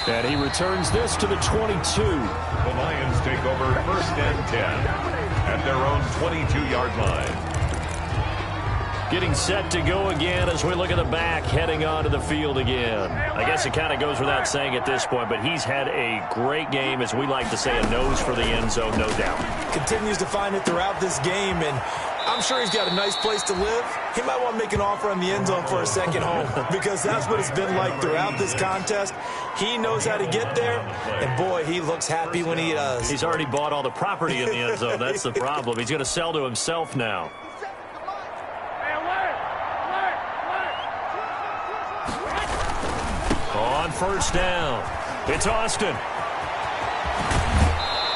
And he returns this to the 22. The Lions take over 1st and 10 at their own 22-yard line. Getting set to go again as we look at the back heading onto the field again. I guess it kind of goes without saying at this point, but he's had a great game, as we like to say, a nose for the end zone, no doubt. Continues to find it throughout this game, and I'm sure he's got a nice place to live. He might want to make an offer on the end zone for a second home because that's what it's been like throughout this contest. He knows how to get there, and boy, he looks happy when he does. He's already bought all the property in the end zone. That's the problem. He's going to sell to himself now. On 1st down, it's Austin.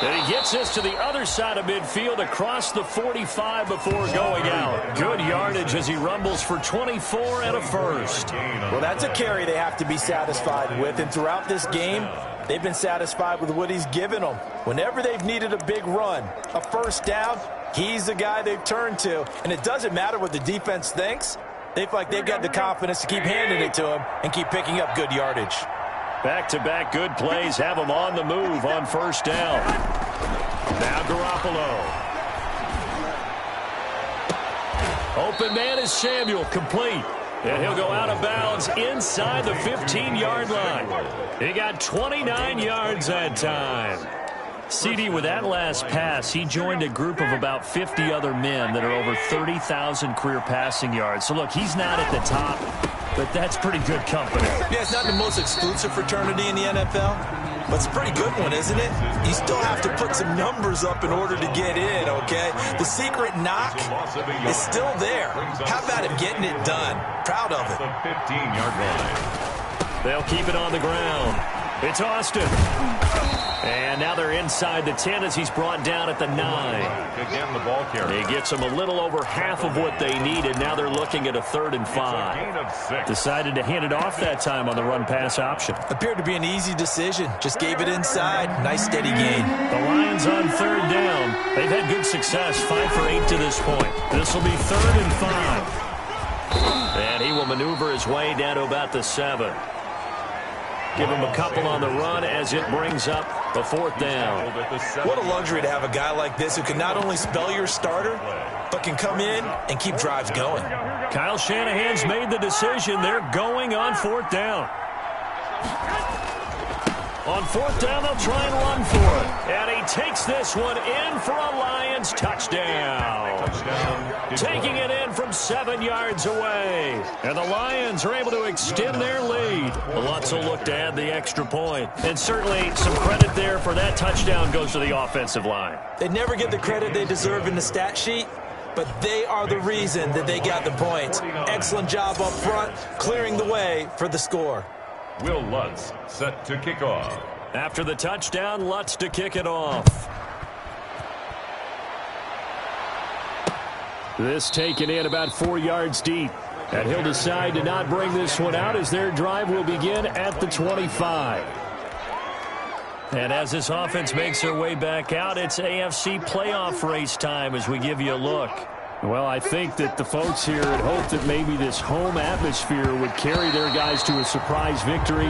And he gets this to the other side of midfield across the 45 before going out. Good yardage as he rumbles for 24 and a first. Well, that's a carry they have to be satisfied with, and throughout this game, they've been satisfied with what he's given them. Whenever they've needed a big run, a first down, he's the guy they've turned to, and it doesn't matter what the defense thinks. They feel like they've got the confidence to keep handing it to him and keep picking up good yardage. Back-to-back good plays have him on the move on 1st down. Now Garoppolo. Open man is Samuel, complete. And he'll go out of bounds inside the 15-yard line. He got 29 yards that time. CD, with that last pass, he joined a group of about 50 other men that are over 30,000 career passing yards. So, look, he's not at the top, but that's pretty good company. Yeah, it's not the most exclusive fraternity in the NFL, but it's a pretty good one, isn't it? You still have to put some numbers up in order to get in, okay? The secret knock is still there. How about him getting it done? Proud of it. The 15-yard line. They'll keep it on the ground. It's Austin. And now they're inside the 10 as he's brought down at the 9. Again, the ball carrier. He gets them a little over half of what they needed. Now they're looking at a 3rd and 5. Gain of 6. Decided to hand it off that time on the run-pass option. Appeared to be an eeasy decision. Just gave it inside. Nice, steady gain. The Lions on 3rd down. They've had good success, 5 for 8 to this point. This will be 3rd and 5. And he will maneuver his way down to about the 7. Give him a couple on the run as it brings up a 4th down. What a luxury to have a guy like this who can not only spell your starter, but can come in and keep drives going. Kyle Shanahan's made the decision. They're going on 4th down. On 4th down, they'll try and run for it. And he takes this one in for a Lions touchdown. Taking it in from 7 yards away. And the Lions are able to extend their lead. Lutz will look to add the extra point. And certainly some credit there for that touchdown goes to the offensive line. They never get the credit they deserve in the stat sheet, but they are the reason that they got the points. Excellent job up front, clearing the way for the score. Will Lutz set to kick off. After the touchdown, Lutz to kick it off. This taken in about 4 yards deep. And he'll decide to not bring this one out as their drive will begin at the 25. And as this offense makes their way back out, it's AFC playoff race time as we give you a look. Well, I think that the folks here had hoped that maybe this home atmosphere would carry their guys to a surprise victory,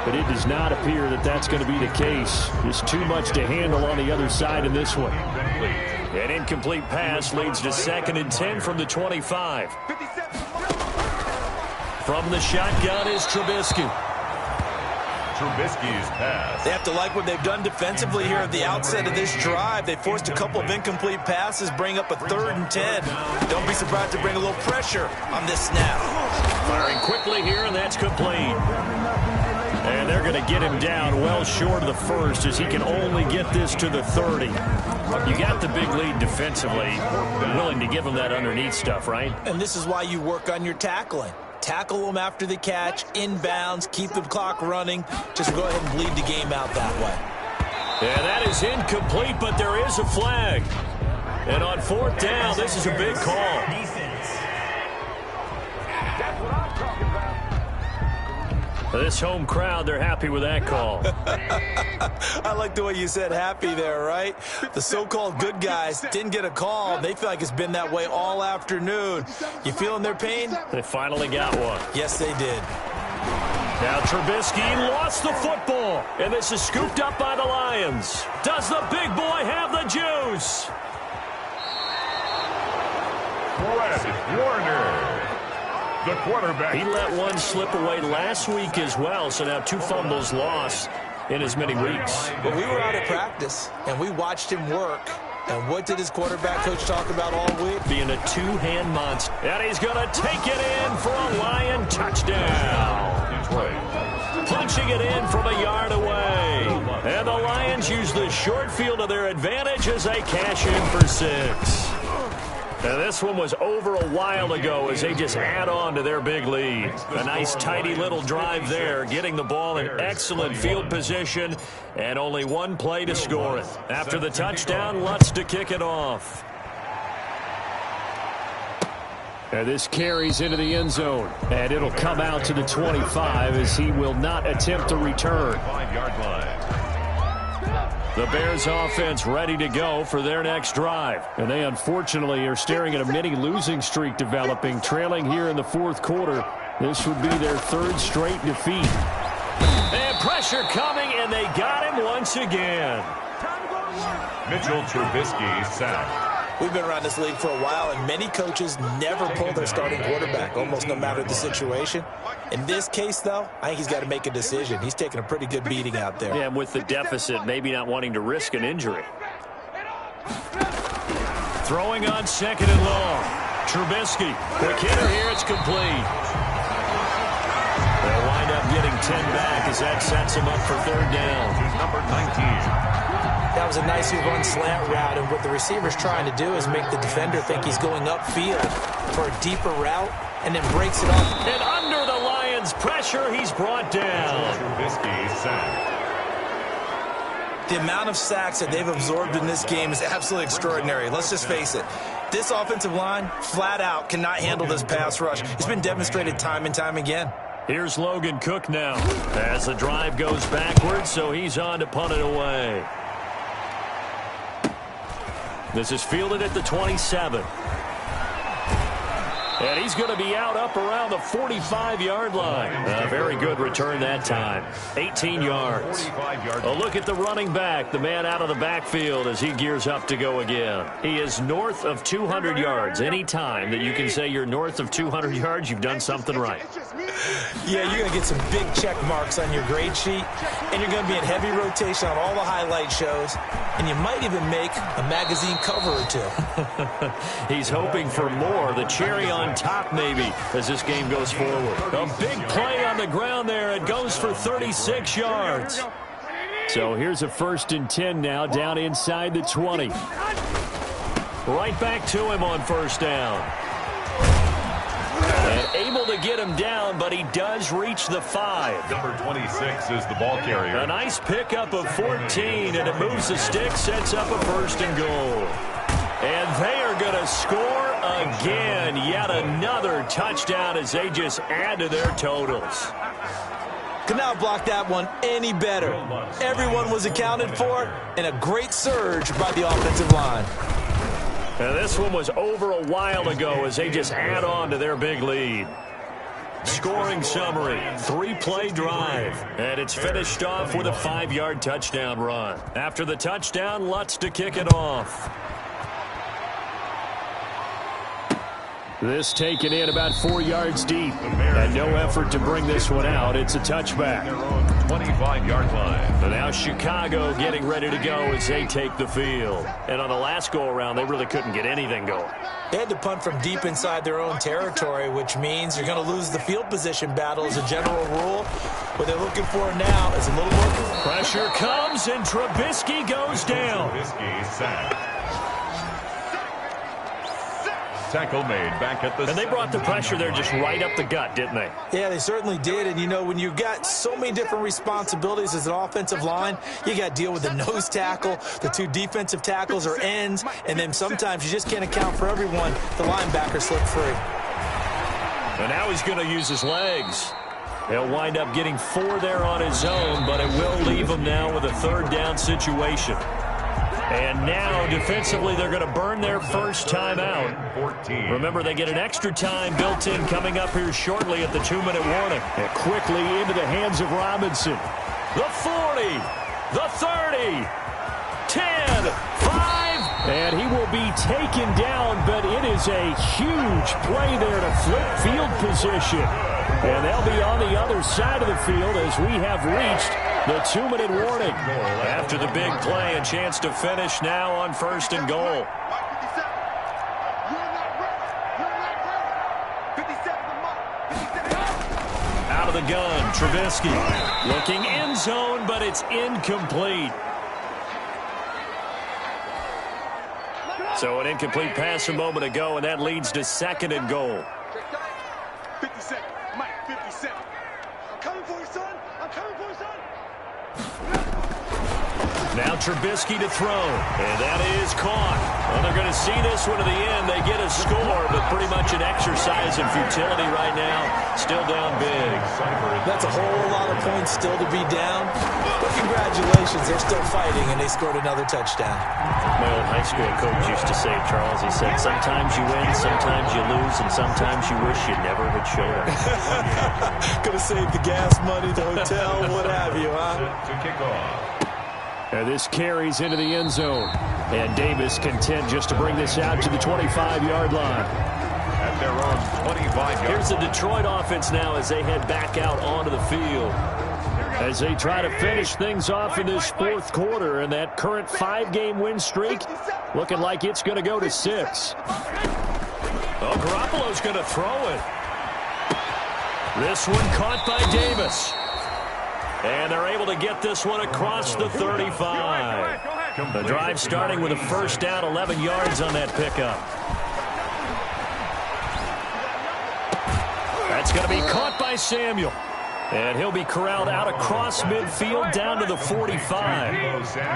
but it does not appear that that's going to be the case. Just too much to handle on the other side in this one. An incomplete pass leads to 2nd and 10 from the 25. From the shotgun is Trubisky. Trubisky's pass. They have to like what they've done defensively here at the outset of this drive. They forced a couple of incomplete passes, bring up a 3rd and 10. Don't be surprised to bring a little pressure on this snap. Firing quickly here, and that's complete. And they're going to get him down well short of the first as he can only get this to the 30. You got the big lead defensively. You're willing to give him that underneath stuff, right? And this is why you work on your tackling. Tackle them after the catch, inbounds, keep the clock running. Just go ahead and bleed the game out that way. Yeah, that is incomplete, but there is a flag. And on 4th down, this is a big call. This home crowd, they're happy with that call. I like the way you said happy there, right? The so-called good guys didn't get a call. They feel like it's been that way all afternoon. You feeling their pain? They finally got one. Yes, they did. Now Trubisky lost the football, and this is scooped up by the Lions. Does the big boy have the juice? Fred Warner, the quarterback. He let one slip away last week as well, so now 2 fumbles lost in as many weeks. But we were out of practice, and we watched him work. And what did his quarterback coach talk about all week? Being a 2-hand monster. And he's going to take it in for a Lion touchdown. Punching it in from a yard away. And the Lions use the short field to their advantage as they cash in for 6. Now, this one was over a while ago as they just add on to their big lead. A nice, tidy little drive there, getting the ball in excellent field position, and only 1 play to score it. After the touchdown, Lutz to kick it off. And this carries into the end zone, and it'll come out to the 25 as he will not attempt to return. 5-yard line. The Bears offense ready to go for their next drive. And they unfortunately are staring at a mini losing streak developing, trailing here in the 4th quarter. This would be their 3rd straight defeat. And pressure coming, and they got him once again. Mitchell Trubisky sacked. We've been around this league for a while, and many coaches never pull their starting quarterback, almost no matter the situation. In this case, though, I think he's got to make a decision. He's taking a pretty good beating out there. Yeah, and with the deficit, maybe not wanting to risk an injury. Throwing on 2nd and long. Trubisky, quick hitter here, it's complete. They'll wind up getting 10 back as that sets him up for 3rd down. Number 19. That was a nicely run slant route, and what the receiver's trying to do is make the defender think he's going upfield for a deeper route, and then breaks it off. And under the Lions' pressure, he's brought down. Trubisky sacked. The amount of sacks that they've absorbed in this game is absolutely extraordinary. Let's just face it. This offensive line, flat out, cannot handle this pass rush. It's been demonstrated time and time again. Here's Logan Cook now as the drive goes backwards, so he's on to punt it away. This is fielded at the 27. And he's going to be out up around the 45-yard line. A very good return that time. 18 yards. A look at the running back, the man out of the backfield as he gears up to go again. He is north of 200 yards. Any time that you can say you're north of 200 yards, you've done something right. Yeah, you're going to get some big check marks on your grade sheet, and you're going to be in heavy rotation on all the highlight shows, and you might even make a magazine cover or 2. He's hoping for more. The cherry on top, maybe, as this game goes forward. A big play on the ground there. It goes for 36 yards. So here's a 1st and 10 now, down inside the 20. Right back to him on 1st down. And able to get him down, but he does reach the 5. Number 26 is the ball carrier. A nice pickup of 14, and it moves the stick, sets up a 1st and goal. And they are going to score again. Yet another touchdown as they just add to their totals. Could not block that one any better. Everyone was accounted for, and a great surge by the offensive line. Now this one was over a while ago as they just add on to their big lead. Scoring summary, 3-play drive, and it's finished off with a 5-yard touchdown run. After the touchdown, Lutz to kick it off. This taken in about 4 yards deep, and no effort to bring this one out. It's a touchback. 25-yard line. So now Chicago getting ready to go as they take the field. And on the last go-around, they really couldn't get anything going. They had to punt from deep inside their own territory, which means you're going to lose the field position battle as a general rule. What they're looking for now is a little more. Pressure comes, and Trubisky goes down. Trubisky sacked. Tackle made back at the. And they brought the pressure there just right up the gut, didn't they? Yeah, they certainly did. And, you know, when you've got so many different responsibilities as an offensive line, you got to deal with the nose tackle, the two defensive tackles or ends, and then sometimes you just can't account for everyone. The linebacker slipped free. And now he's going to use his legs. He'll wind up getting 4 there on his own, but it will leave him now with a third down situation. And now, defensively, they're going to burn their first time out. Remember, they get an extra time built in coming up here shortly at the 2-minute warning. And quickly into the hands of Robinson. The 40, the 30, 10, 5, and he will be taken down, but it is a huge play there to flip field position. And they'll be on the other side of the field as we have reached the 2-minute warning. After the big play, a chance to finish now on 1st and goal. Out of the gun, Trubisky looking end zone, but it's incomplete. So an incomplete pass a moment ago, and that leads to 2nd and goal. 50 seconds. Mike, 50 seconds. I'm coming for you, son. I'm coming for you, son. Now Trubisky to throw, and that is caught. Well, they're going to see this one to the end. They get a score, but pretty much an exercise in futility right now. Still down big. That's a whole lot of points still to be down. But congratulations, they're still fighting, and they scored another touchdown. My old high school coach used to say, Charles, he said, sometimes you win, sometimes you lose, and sometimes you wish you never had showed up. Could have saved the gas money, the hotel, what have you, huh? To kick off. And this carries into the end zone. And Davis content just to bring this out to the 25-yard line. At their own 25-yard. Here's the Detroit offense now as they head back out onto the field. As they try to finish things off in this 4th quarter, and that current 5-game win streak looking like it's going to go to 6. Oh, Garoppolo's going to throw it. This one caught by Davis. And they're able to get this one across the 35. The drive starting with a first down, 11 yards on that pickup. That's going to be caught by Samuel. And he'll be corralled out across midfield down to the 45.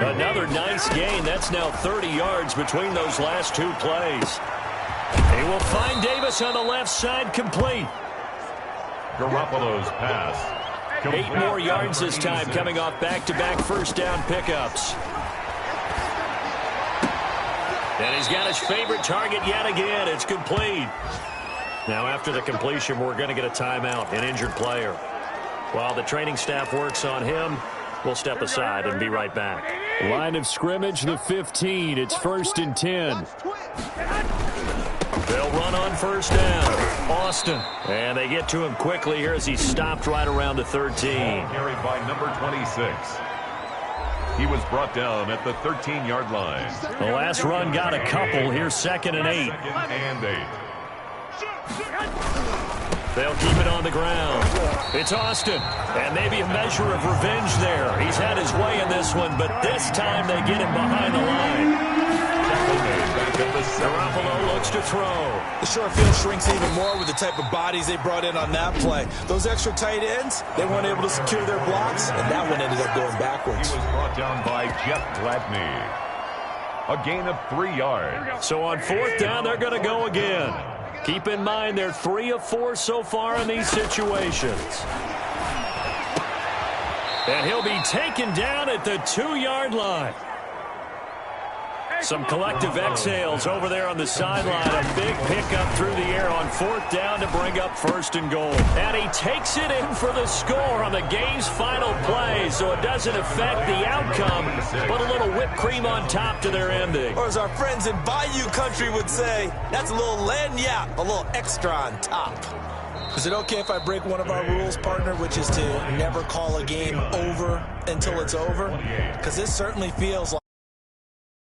Another nice gain. That's now 30 yards between those last 2 plays. He will find Davis on the left side, complete. Garoppolo's pass. 8 more yards this time, coming off back-to-back first down pickups. And he's got his favorite target yet again. It's complete. Now, after the completion, we're going to get a timeout, an injured player. While the training staff works on him, we'll step aside and be right back. Line of scrimmage, the 15. It's 1st and 10. They'll run on first down. Austin. And they get to him quickly here as he stopped right around the 13. Carried by number 26. He was brought down at the 13-yard line. The last run got a couple. Here's 2nd and 8. 2nd and 8. They'll keep it on the ground. It's Austin. And maybe a measure of revenge there. He's had his way in this one, but this time they get him behind the line. Garoppolo looks to throw. The short field shrinks even more with the type of bodies they brought in on that play. Those extra tight ends, they weren't able to secure their blocks, and that one ended up going backwards. He was brought down by Jeff Gladney. A gain of 3 yards. So on 4th down, they're going to go again. Keep in mind, they're 3 of 4 so far in these situations. And he'll be taken down at the 2-yard line. Some collective exhales over there on the sideline. A big pickup through the air on 4th down to bring up 1st and goal. And he takes it in for the score on the game's final play, so it doesn't affect the outcome, but a little whipped cream on top to their ending. Or as our friends in Bayou country would say, that's a little lagniappe, a little extra on top. Is it okay if I break one of our rules, partner, which is to never call a game over until it's over? Because this certainly feels like